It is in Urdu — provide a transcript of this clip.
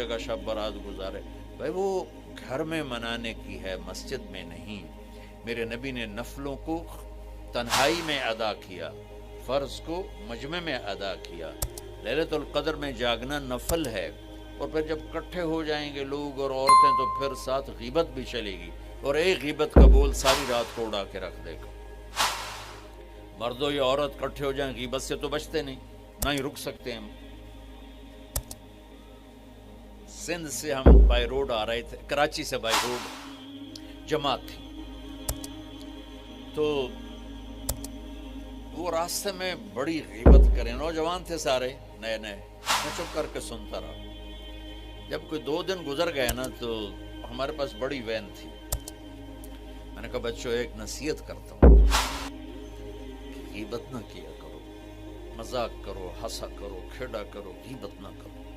جگہ شب برات گزارے. بھائی وہ گھر میں منانے کی ہے، مسجد میں نہیں. میرے نبی نے نفلوں کو تنہائی میں ادا کیا، فرض کو مجمع میں ادا کیا. لیلۃ القدر میں جاگنا نفل ہے، اور پھر جب کٹھے ہو جائیں گے لوگ اور عورتیں تو پھر ساتھ غیبت بھی چلے گی، اور ایک غیبت کا بول ساری رات کو اڑا کے رکھ دے گا. مردوں یا عورت کٹھے ہو جائیں غیبت سے تو بچتے نہیں، نہ ہی رک سکتے. ہم سندھ سے ہم بائی روڈ آ رہے تھے، کراچی سے بائی روڈ جماعت تھی، تو وہ راستے میں بڑی غیبت کریں. نوجوان تھے سارے نئے نئے، میں چپ کر کے سنتا رہا. جب کوئی 2 دن گزر گئے نا تو ہمارے پاس بڑی وین تھی. میں نے کہا بچوں ایک نصیحت کرتا ہوں کہ غیبت نہ کیا کرو، مذاق کرو، ہنسا کرو، کھیڑا کرو، غیبت نہ کرو.